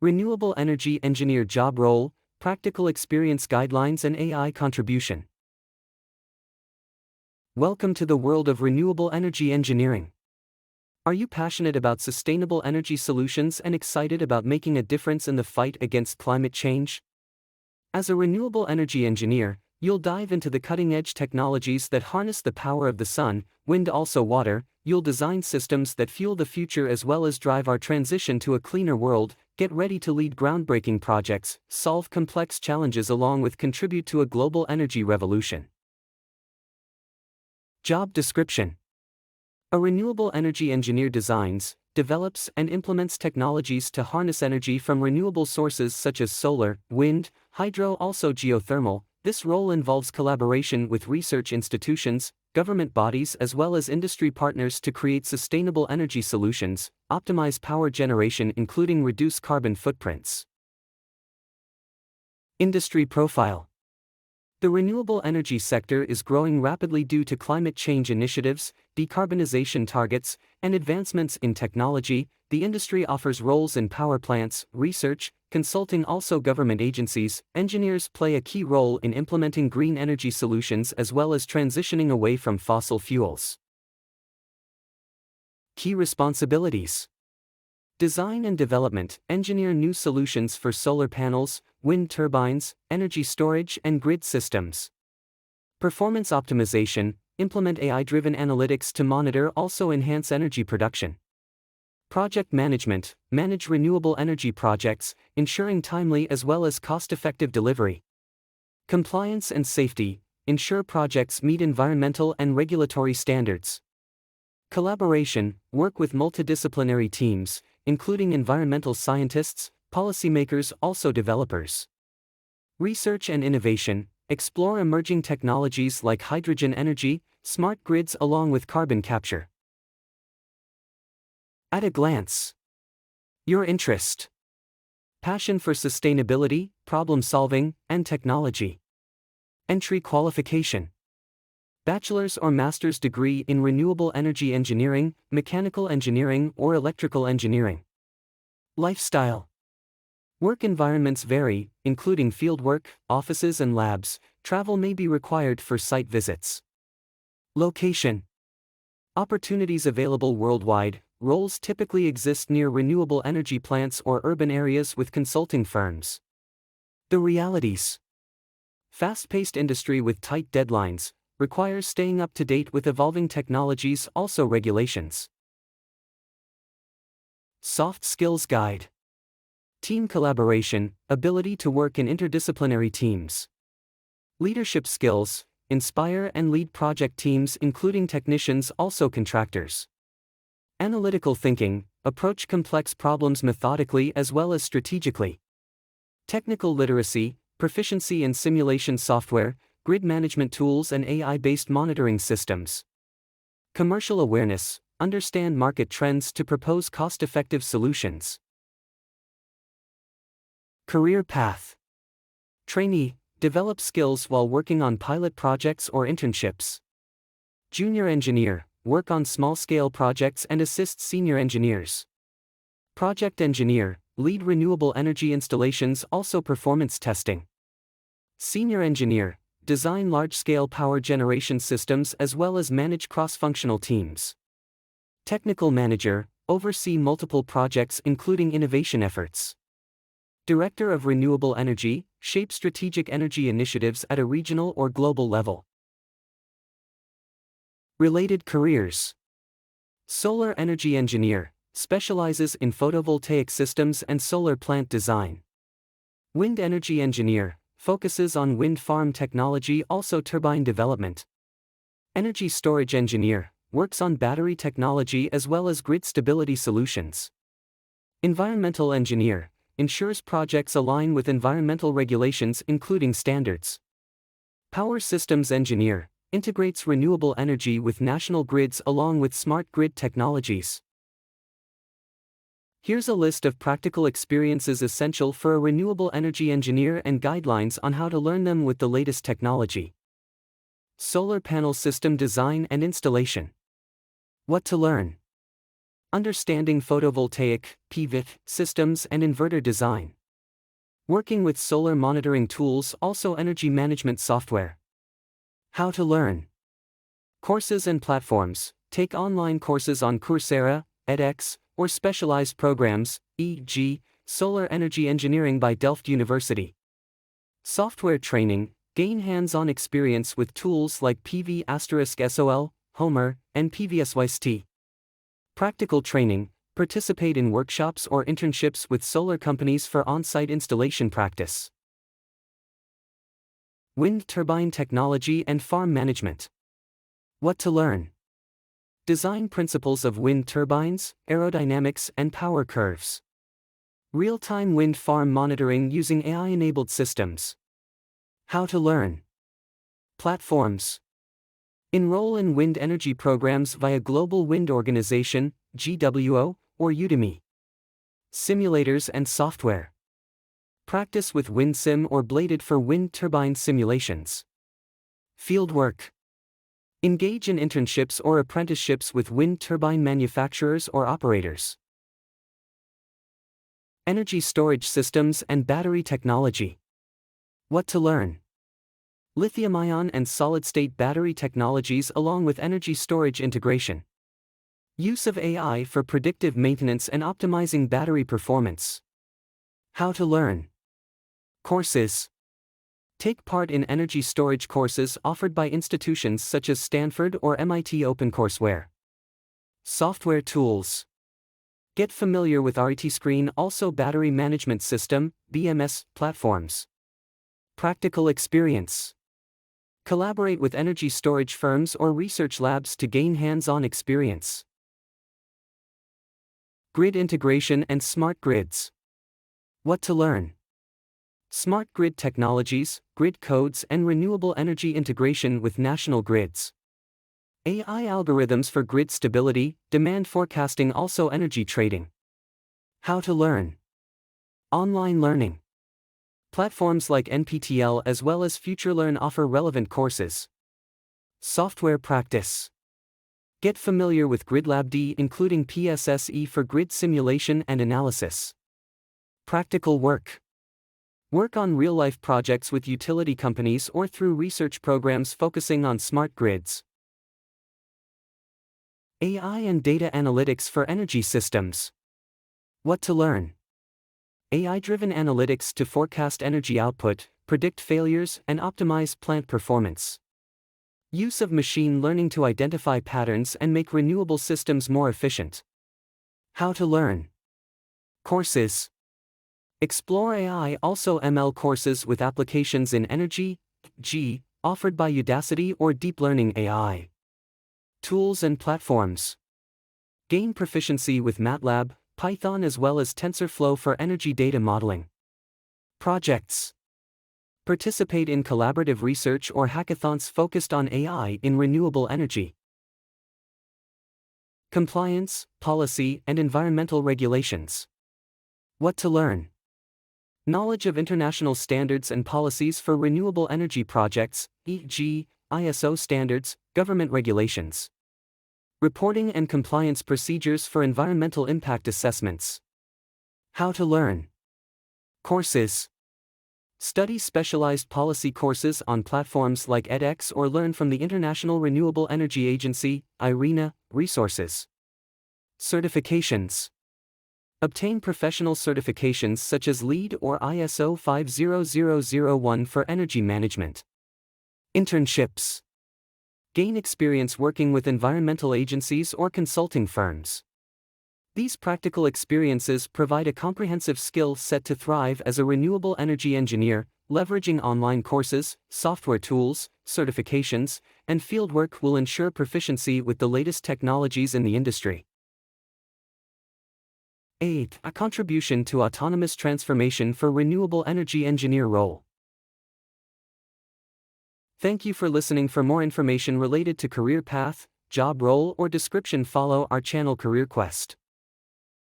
Renewable Energy Engineer job role, practical experience guidelines and AI contribution. Welcome to the world of renewable energy engineering. Are you passionate about sustainable energy solutions and excited about making a difference in the fight against climate change? As a renewable energy engineer, you'll dive into the cutting-edge technologies that harness the power of the sun, wind, also water. You'll design systems that fuel the future as well as drive our transition to a cleaner world. Get ready to lead groundbreaking projects, solve complex challenges along with contribute to a global energy revolution. Job description. A renewable energy engineer designs, develops and implements technologies to harness energy from renewable sources such as solar, wind, hydro, also geothermal. This role involves collaboration with research institutions, government bodies as well as industry partners to create sustainable energy solutions, optimize power generation including reduce carbon footprints. Industry profile. The renewable energy sector is growing rapidly due to climate change initiatives, decarbonization targets, and advancements in technology. The industry offers roles in power plants, research, consulting, also government agencies. Engineers play a key role in implementing green energy solutions as well as transitioning away from fossil fuels. Key responsibilities. Design and development. Engineer new solutions for solar panels, wind turbines, energy storage and grid systems. Performance optimization. Implement AI-driven analytics to monitor, also enhance energy production. Project management. Manage renewable energy projects, ensuring timely as well as cost-effective delivery. Compliance and safety. Ensure projects meet environmental and regulatory standards. Collaboration. Work with multidisciplinary teams, including environmental scientists, policymakers, also developers. Research and innovation. Explore emerging technologies like hydrogen energy, smart grids along with carbon capture. At a glance. Your interest. Passion for sustainability, problem solving, and technology. Entry qualification. Bachelor's or master's degree in renewable energy engineering, mechanical engineering, or electrical engineering. Lifestyle. Work environments vary, including fieldwork, offices and labs. Travel may be required for site visits. Location. Opportunities available worldwide. Roles typically exist near renewable energy plants or urban areas with consulting firms. The realities. Fast-paced industry with tight deadlines requires staying up to date with evolving technologies, also regulations. Soft skills guide. Team collaboration, ability to work in interdisciplinary teams. Leadership skills, inspire and lead project teams including technicians, also contractors. Analytical thinking, approach complex problems methodically as well as strategically. Technical literacy, proficiency in simulation software, grid management tools and AI-based monitoring systems. Commercial awareness, understand market trends to propose cost-effective solutions. Career path. Trainee, develop skills while working on pilot projects or internships. Junior engineer, work on small-scale projects and assist senior engineers. Project engineer, lead renewable energy installations, also performance testing. Senior engineer, design large-scale power generation systems as well as manage cross-functional teams. Technical manager, oversee multiple projects including innovation efforts. Director of Renewable Energy, shape strategic energy initiatives at a regional or global level. Related careers. Solar Energy Engineer, specializes in photovoltaic systems and solar plant design. Wind Energy Engineer, focuses on wind farm technology, also turbine development. Energy Storage Engineer, works on battery technology as well as grid stability solutions. Environmental Engineer, ensures projects align with environmental regulations including standards. Power Systems Engineer, integrates renewable energy with national grids along with smart grid technologies. Here's a list of practical experiences essential for a renewable energy engineer and guidelines on how to learn them with the latest technology. Solar panel system design and installation. What to learn? Understanding photovoltaic, PV systems and inverter design. Working with solar monitoring tools, also energy management software. How to learn. Courses and platforms. Take online courses on Coursera, edX, or specialized programs, e.g., Solar Energy Engineering by Delft University. Software training. Gain hands-on experience with tools like PV*SOL, Homer, and PVSYST. Practical training. Participate in workshops or internships with solar companies for on-site installation practice. Wind turbine technology and farm management. What to learn. Design principles of wind turbines, aerodynamics and power curves. Real-time wind farm monitoring using AI-enabled systems. How to learn. Platforms. Enroll in wind energy programs via Global Wind Organization, GWO, or Udemy. Simulators and software. Practice with WindSim or Bladed for wind turbine simulations. Fieldwork. Engage in internships or apprenticeships with wind turbine manufacturers or operators. Energy storage systems and battery technology. What to learn. Lithium-ion and solid-state battery technologies along with energy storage integration. Use of AI for predictive maintenance and optimizing battery performance. How to learn. Courses. Take part in energy storage courses offered by institutions such as Stanford or MIT OpenCourseWare. Software tools. Get familiar with RET Screen, also Battery Management System, BMS, platforms. Practical experience. Collaborate with energy storage firms or research labs to gain hands-on experience. Grid integration and smart grids. What to learn. Smart grid technologies, grid codes and renewable energy integration with national grids. AI algorithms for grid stability, demand forecasting, also energy trading. How to learn. Online learning. Platforms like NPTEL as well as FutureLearn offer relevant courses. Software practice. Get familiar with GridLab, including PSSE for grid simulation and analysis. Practical work. Work on real-life projects with utility companies or through research programs focusing on smart grids. AI and data analytics for energy systems. What to learn. AI-driven analytics to forecast energy output, predict failures, and optimize plant performance. Use of machine learning to identify patterns and make renewable systems more efficient. How to learn. Courses. Explore AI, also ML courses with applications in energy, offered by Udacity or Deep Learning AI. Tools and platforms. Gain proficiency with MATLAB, Python as well as TensorFlow for energy data modeling. Projects. Participate in collaborative research or hackathons focused on AI in renewable energy. Compliance, policy, and environmental regulations. What to learn. Knowledge of international standards and policies for renewable energy projects, e.g., ISO standards, government regulations. Reporting and compliance procedures for environmental impact assessments. How to learn. Courses. Study specialized policy courses on platforms like edX or learn from the International Renewable Energy Agency, IRENA, resources. Certifications. Obtain professional certifications such as LEED or ISO 50001 for energy management. Internships. Gain experience working with environmental agencies or consulting firms. These practical experiences provide a comprehensive skill set to thrive as a renewable energy engineer, leveraging online courses, software tools, certifications, and fieldwork will ensure proficiency with the latest technologies in the industry. 8. A contribution to autonomous transformation for renewable energy engineer role. Thank you for listening. For more information related to career path, job role or description, follow our channel Career Quest.